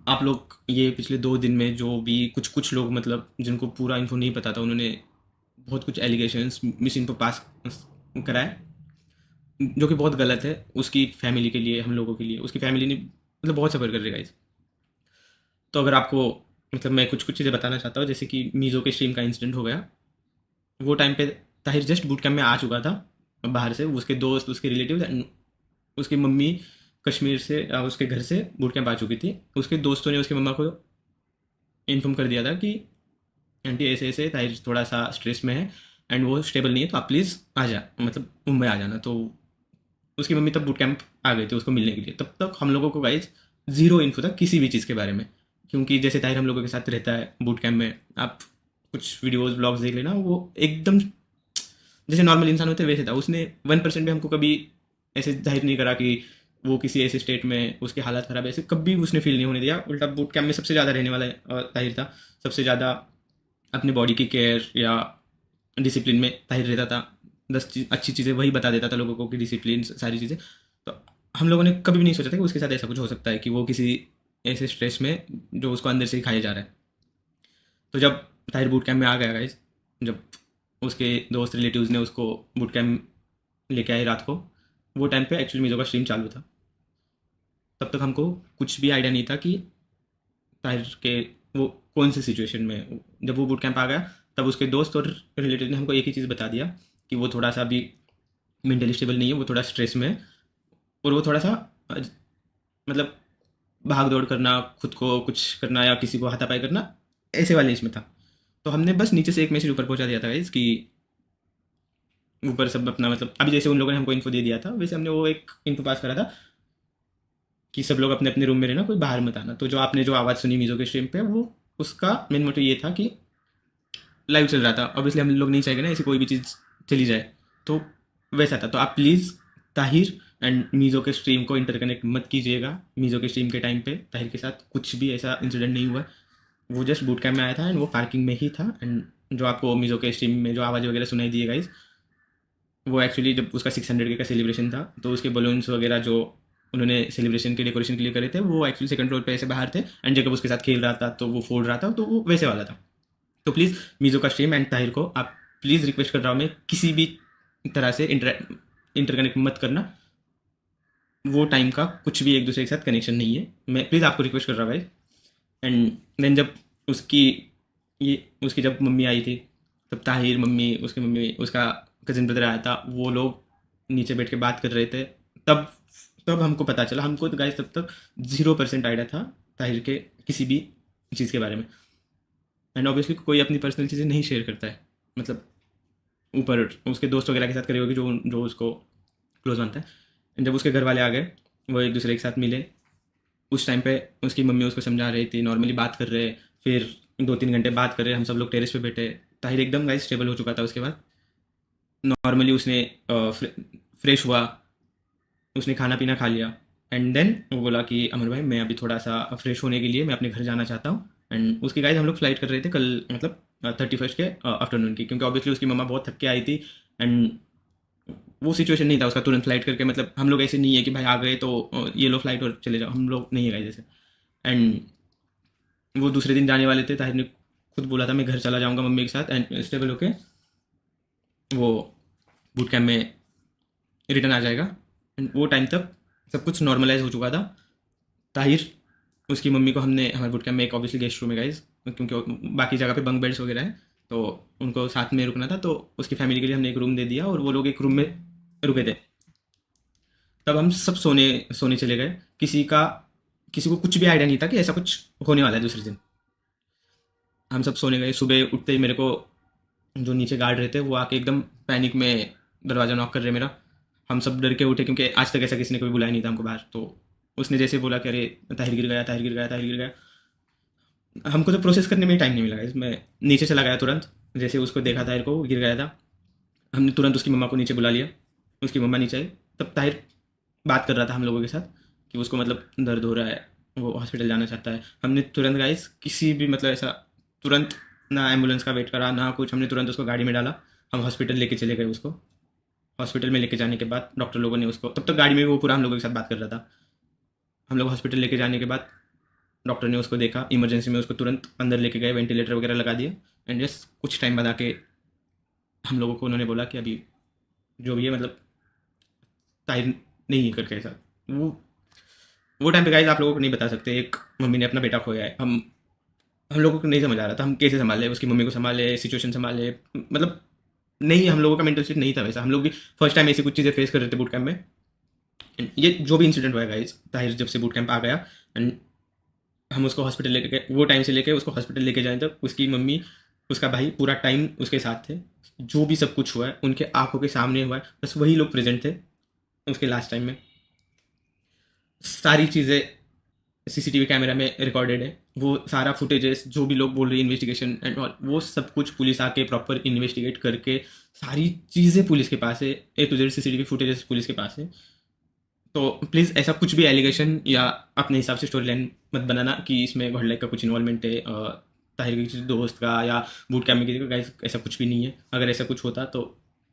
आप लोग ये पिछले 2 दिन में जो भी कुछ लोग मतलब जिनको पूरा इन्फो नहीं पता था, उन्होंने बहुत कुछ एलिगेशंस मिस इन्फो पास कराए, जो कि बहुत गलत है उसकी फैमिली के लिए, हम लोगों के लिए। उसकी फैमिली ने मतलब बहुत सफ़र कर रही है गाइस। तो अगर आपको मतलब मैं कुछ चीज़ें बताना चाहता हूँ, जैसे कि मीज़ो के स्ट्रीम का इंसिडेंट हो गया। वो टाइम पे ताहिर जस्ट बूट कैंप में आ चुका था बाहर से। उसके दोस्त, उसके रिलेटिव एंड उसकी मम्मी कश्मीर से उसके घर से बूट कैंप आ चुकी थी। उसके दोस्तों ने उसकी मम्मा को इन्फॉर्म कर दिया था कि आंटी ऐसे ऐसे ताहिर थोड़ा सा स्ट्रेस में है एंड वो स्टेबल नहीं है, तो आप प्लीज़ आ जा, मतलब मुंबई आ जाना। तो उसकी मम्मी तब बूट कैंप आ गई थी उसको मिलने के लिए। तब तक हम लोगों को गाइज ज़ीरो इन्फो था किसी भी चीज़ के बारे में, क्योंकि जैसे ताहिर हम लोगों के साथ रहता है बूट कैंप में, आप कुछ वीडियोज़ ब्लॉग्स देख लेना, वो एकदम जैसे नॉर्मल इंसान होते हैं वैसे था। उसने 1% भी हमको कभी ऐसे जाहिर नहीं करा कि वो किसी ऐसे स्टेट में उसकी हालत ख़राब है, ऐसे कभी उसने फील नहीं होने दिया। उल्टा बूट कैंप में सबसे ज़्यादा रहने वाला ताहिर था। सबसे ज़्यादा अपनी बॉडी की केयर या डिसिप्लिन में ताहिर रहता था। अच्छी चीज़ें वही बता देता था लोगों को, कि डिसिप्लिन सारी चीज़ें। तो हम लोगों ने कभी भी नहीं सोचा था कि उसके साथ ऐसा कुछ हो सकता है, कि वो किसी ऐसे स्ट्रेस में जो उसको अंदर से ही खाया जा रहा है। तो जब ताहिर बूट कैंप में आ गया गाइस, जब उसके दोस्त रिलेटिव्स ने उसको बूट कैंप लेके आए रात को, वो टाइम पे एक्चुअली मीज़ो का स्ट्रीम चालू था। तब तक हमको कुछ भी आइडिया नहीं था कि ताहिर के वो कौन सी सिचुएशन में। जब वो बूट कैंप आ गया, तब उसके दोस्त और रिलेटिव ने हमको एक ही चीज़ बता दिया कि वो थोड़ा सा अभी मेंटली स्टेबल नहीं है, वो थोड़ा स्ट्रेस में है। और वो थोड़ा सा मतलब भाग दौड़ करना, खुद को कुछ करना या किसी को हाथापाई करना, ऐसे वाले इसमें था। तो हमने बस नीचे से एक मैसेज ऊपर पहुंचा दिया था गाइस, कि ऊपर सब अपना मतलब अभी जैसे उन लोगों ने हमको इन्फो दे दिया था, वैसे हमने वो एक इन्फो पास करा था कि सब लोग अपने अपने रूम में रहना, कोई बाहर मत आना। तो जो आपने जो आवाज़ सुनी मीज़ो के स्ट्रीम पे, वो उसका मेन मोटिव ये था कि लाइव चल रहा था, ऑब्वियसली हम लोग नहीं चाहेंगे ना ऐसी कोई भी चीज़ चली जाए। तो वैसा था। तो आप प्लीज़ ताहिर एंड मीज़ो के स्ट्रीम को इंटरकनेक्ट मत कीजिएगा। मीज़ो के स्ट्रीम के टाइम पे ताहिर के साथ कुछ भी ऐसा इंसिडेंट नहीं हुआ। वो जस्ट बूट कैंप में आया था एंड वो पार्किंग में ही था। एंड जो आपको मीज़ो के स्ट्रीम में जो आवाज़ वगैरह सुनाई दी है गाइज, वो एक्चुअली जब उसका 600 का सेलिब्रेशन था, तो उसके बलून्स वगैरह जो उन्होंने सेलिब्रेशन के डेकोरेशन के लिए करे थे, वो एक्चुअली सेकंड फ्लोर पे ऐसे बाहर थे एंड जब उसके साथ खेल रहा था तो वो फोड़ रहा था, तो वो वैसे वाला था। तो प्लीज़ मीज़ो का स्ट्रीम एंड ताहिर को आप प्लीज़ रिक्वेस्ट कर रहा हूँ मैं, किसी भी तरह से इंटरकनेक्ट मत करना। वो टाइम का कुछ भी एक दूसरे के साथ कनेक्शन नहीं है। मैं प्लीज़ आपको रिक्वेस्ट कर रहा हूँ भाई। एंड देन जब उसकी ये उसकी जब मम्मी आई थी, तब ताहिर, मम्मी, उसकी मम्मी, उसका कज़न ब्रदर आया था, वो लोग नीचे बैठ के बात कर रहे थे। तब तब हमको पता चला। हमको तो गाइस तब तक 0% आइडिया था ताहिर के किसी भी चीज़ के बारे में। एंड ऑब्वियसली कोई अपनी पर्सनल चीज़ें नहीं शेयर करता है, मतलब ऊपर उसके दोस्त वगैरह के साथ करी होगी, जो जो उसको क्लोज मानता है। जब उसके घर वाले आ गए, वो एक दूसरे के साथ मिले। उस टाइम पे उसकी मम्मी उसको समझा रही थी, नॉर्मली बात कर रहे। फिर 2-3 घंटे बात कर रहे, हम सब लोग टेरेस पे बैठे। ताहिर एकदम गाइस स्टेबल हो चुका था उसके बाद। नॉर्मली उसने फ्रेश हुआ, उसने खाना पीना खा लिया। एंड देन वो बोला कि अमर भाई, मैं अभी थोड़ा सा फ्रेश होने के लिए मैं अपने घर जाना चाहता हूँ। एंड उसकी गाइस हम लोग फ्लाइट कर रहे थे कल, मतलब 31 के आफ्टरनून की, क्योंकि ऑब्वियसली उसकी मम्मा बहुत थक के आई थी। एंड वो सिचुएशन नहीं था उसका तुरंत फ्लाइट करके, मतलब हम लोग ऐसे नहीं है कि भाई आ गए तो ये लो फ्लाइट और चले जाओ, हम लोग नहीं है गाइस जैसे। एंड वो दूसरे दिन जाने वाले थे। ताहिर ने खुद बोला था मैं घर चला जाऊंगा मम्मी के साथ, एंड स्टेबल होके वो बूट कैंप में रिटर्न आ जाएगा। एंड वो टाइम तक सब कुछ नॉर्मलाइज हो चुका था। ताहिर, उसकी मम्मी को हमने हमारे बूट कैंप में एक ऑब्वियसली गेस्ट रूम है गाइज, क्योंकि बाकी जगह पे बंक बेड्स वगैरह हैं, तो उनको साथ में रुकना था। तो उसकी फैमिली के लिए हमने एक रूम दे दिया और वो लोग एक रूम में रुके थे। तब हम सब सोने सोने चले गए। किसी को कुछ भी आइडिया नहीं था कि ऐसा कुछ होने वाला है दूसरे दिन। हम सब सोने गए। सुबह उठते ही मेरे को जो नीचे गार्ड रहते हैं वो आके एकदम पैनिक में दरवाज़ा नॉक कर रहे मेरा। हम सब डर के उठे, क्योंकि आज तक ऐसा किसी ने कभी बुलाया नहीं था हमको बाहर। तो उसने जैसे बोला कि अरे ताहिर गिर गया, ताहिर गिर गया, ताहिर गिर गया। हमको तो प्रोसेस करने में टाइम नहीं मिला। इसमें नीचे चला गया तुरंत। जैसे उसको देखा ताहिर को, वो गिर गया था, हमने तुरंत उसकी मम्मा को नीचे बुला लिया। उसकी मम्मा नीचे आई। तब ताहिर बात कर रहा था हम लोगों के साथ कि उसको मतलब दर्द हो रहा है, वो हॉस्पिटल जाना चाहता है। हमने तुरंत गाइस किसी भी मतलब ऐसा तुरंत ना एम्बुलेंस का वेट करा ना कुछ, हमने तुरंत उसको गाड़ी में डाला। हम हॉस्पिटल लेके चले गए उसको। हॉस्पिटल में लेके जाने के बाद डॉक्टर लोगों ने उसको, तब तक गाड़ी में वो पूरा हम लोगों के साथ बात कर रहा था। हम लोग हॉस्पिटल लेके जाने के बाद डॉक्टर ने उसको देखा, इमरजेंसी में उसको तुरंत अंदर लेके गए, वेंटिलेटर वगैरह लगा दिया। एंड जस्ट कुछ टाइम बाद आके हम लोगों को उन्होंने बोला कि अभी जो भी है मतलब ताहिर नहीं है करके ऐसा। वो टाइम पे गाइस आप लोगों को नहीं बता सकते, एक मम्मी ने अपना बेटा खोया है। हम लोगों को नहीं समझ आ रहा था हम कैसे संभाले, उसकी मम्मी को संभाले, सिचुएशन संभाले, मतलब नहीं, हम लोगों का मेंटल स्टेट नहीं था वैसा। हम लोग भी फर्स्ट टाइम ऐसी कुछ चीज़ें फेस कर रहे थे बूट कैंप में। ये जो भी इंसिडेंट हुआ है गाइस, ताहिर जब से बूट कैंप आ गया एंड हम उसको हॉस्पिटल लेके गए, वो टाइम से लेके उसको हॉस्पिटल लेके जाए तक उसकी मम्मी, उसका भाई पूरा टाइम उसके साथ थे। जो भी सब कुछ हुआ है उनके आंखों के सामने हुआ है, बस वही लोग प्रेजेंट थे उसके लास्ट टाइम में। सारी चीज़ें सीसीटीवी कैमरा में रिकॉर्डेड है, वो सारा फुटेजेस जो भी लोग बोल रहे हैं इन्वेस्टिगेशन एंड ऑल, वो सब कुछ पुलिस आके प्रॉपर इन्वेस्टिगेट करके सारी चीज़ें पुलिस के पास है, A to Z CCTV footages police के पास है। तो प्लीज़ ऐसा कुछ भी एलिगेशन या अपने हिसाब से स्टोरी लाइन मत बनाना कि इसमें घोड़ लाइक का कुछ इन्वॉल्वमेंट है, ताहिर के किसी दोस्त का या बूट कैम्प में किसी का। गाइस ऐसा कुछ भी नहीं है। अगर ऐसा कुछ होता तो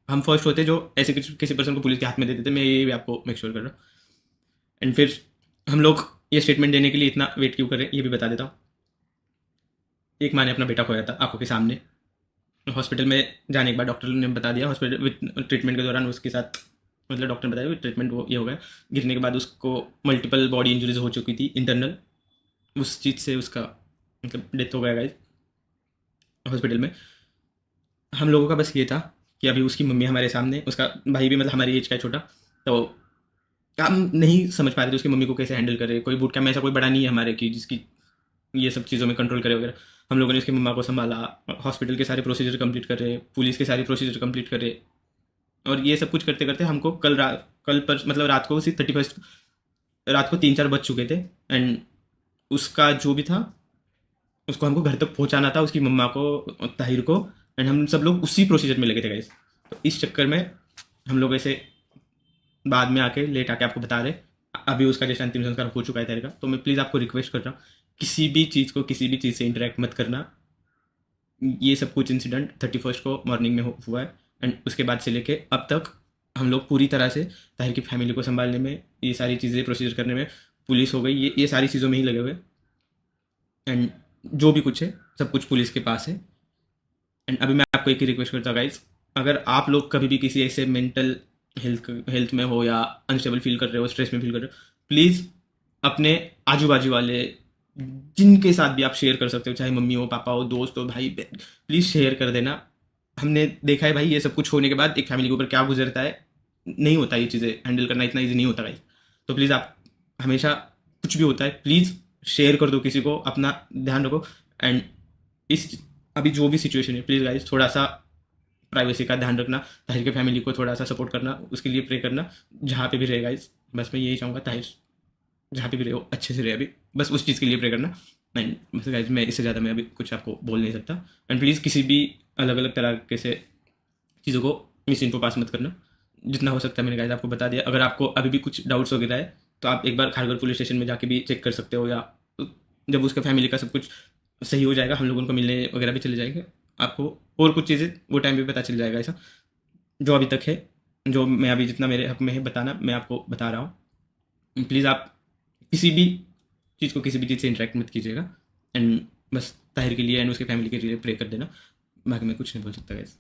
हम फर्स्ट होते जो ऐसे किसी पर्सन को पुलिस के हाथ में दे देते। मैं ये भी आपको मेक श्योर कर रहा हूँ। एंड फिर हम लोग ये स्टेटमेंट देने के लिए इतना वेट क्यों करें ये भी बता देता हूँ। एक माँ ने अपना बेटा खोया था आंखों के सामने, हॉस्पिटल में जाने के बाद डॉक्टर ने बता दिया, हॉस्पिटल विद ट्रीटमेंट के दौरान उसके साथ मतलब डॉक्टर ने बताया ट्रीटमेंट वो ये हो गया। गिरने के बाद उसको मल्टीपल बॉडी इंजरीज हो चुकी थी इंटरनल, उस चीज़ से उसका मतलब डेथ हो गया गाइस हॉस्पिटल में। हम लोगों का बस ये था कि अभी उसकी मम्मी हमारे सामने, उसका भाई भी मतलब हमारी एज का है छोटा, तो हम नहीं समझ पा रहे थे उसकी मम्मी को कैसे हैंडल करे। कोई बूट कैम्प में ऐसा कोई बड़ा नहीं है हमारे कि जिसकी ये सब चीज़ों में कंट्रोल करे वगैरह। हम लोगों ने उसकी मम्मा को संभाला, हॉस्पिटल के सारे प्रोसीजर कंप्लीट करे, पुलिस के सारे प्रोसीजर कंप्लीट करे, और ये सब कुछ करते करते हमको कल पर मतलब रात को उसी 31 रात को 3-4 बज चुके थे। एंड उसका जो भी था उसको हमको घर तक पहुंचाना था, उसकी मम्मा को, ताहिर को। एंड हम सब लोग उसी प्रोसीजर में लगे थे गाइस। तो इस चक्कर में हम लोग ऐसे बाद में आके लेट आके आपको बता रहे, अभी उसका जैसे अंतिम संस्कार हो चुका है ताहिर का। तो मैं प्लीज़ आपको रिक्वेस्ट कर रहा हूँ किसी भी चीज़ को किसी भी चीज़ से इंटरेक्ट मत करना। ये सब कुछ इंसिडेंट 31 को मॉर्निंग में हुआ है। एंड उसके बाद से लेके अब तक हम लोग पूरी तरह से ताहिर की फैमिली को संभालने में, ये सारी चीज़ें प्रोसीजर करने में, पुलिस हो गई, ये सारी चीज़ों में ही लगे हुए। एंड जो भी कुछ है सब कुछ पुलिस के पास है। एंड अभी मैं आपको एक ही रिक्वेस्ट करता हूँ गाइज, अगर आप लोग कभी भी किसी ऐसे मेंटल हेल्थ में हो या अनस्टेबल फील कर रहे हो, स्ट्रेस में फील कर रहे हो, प्लीज़ अपने आजू बाजू वाले जिनके साथ भी आप शेयर कर सकते हो, चाहे मम्मी हो, पापा हो, दोस्त हो, भाई बहन, प्लीज़ शेयर कर देना। हमने देखा है भाई ये सब कुछ होने के बाद एक फैमिली के ऊपर क्या गुजरता है। नहीं होता ये चीज़ें हैंडल करना इतना ईजी नहीं होता गाइज। तो प्लीज़ आप हमेशा कुछ भी होता है प्लीज़ शेयर कर दो किसी को, अपना ध्यान रखो। एंड इस अभी जो भी सिचुएशन है प्लीज़ गाइज थोड़ा सा प्राइवेसी का ध्यान रखना, ताहिर के फैमिली को थोड़ा सा सपोर्ट करना, उसके लिए प्रे करना जहाँ पे भी रहे गाइज। बस मैं यही चाहूँगा ताहिर जहाँ पे भी रहे हो अच्छे से रहे अभी, बस उस चीज़ के लिए प्रे करना। एंड बस गाइज मैं इससे ज़्यादा मैं अभी कुछ आपको बोल नहीं सकता। एंड प्लीज़ किसी भी अलग अलग तरह के से चीज़ों को मिस इन्फो पास मत करना, जितना हो सकता है मैंने गाइज आपको बता दिया। अगर आपको अभी भी कुछ डाउट्स वगैरह है तो आप एक बार खारगर पुलिस स्टेशन में जाके भी चेक कर सकते हो, या जब उसका फैमिली का सब कुछ सही हो जाएगा हम लोग उनको मिलने वगैरह भी चले जाएंगे, आपको और कुछ चीज़ें वो टाइम पे पता चल जाएगा। ऐसा जो अभी तक है, जो मैं अभी जितना मेरे हक में है बताना मैं आपको बता रहा हूँ। प्लीज़ आप किसी भी चीज़ को किसी भी चीज़ से इंटरेक्ट मत कीजिएगा। एंड बस ताहिर के लिए एंड उसके फैमिली के लिए प्रे कर देना, बाकी मैं कुछ नहीं बोल सकता गाइस।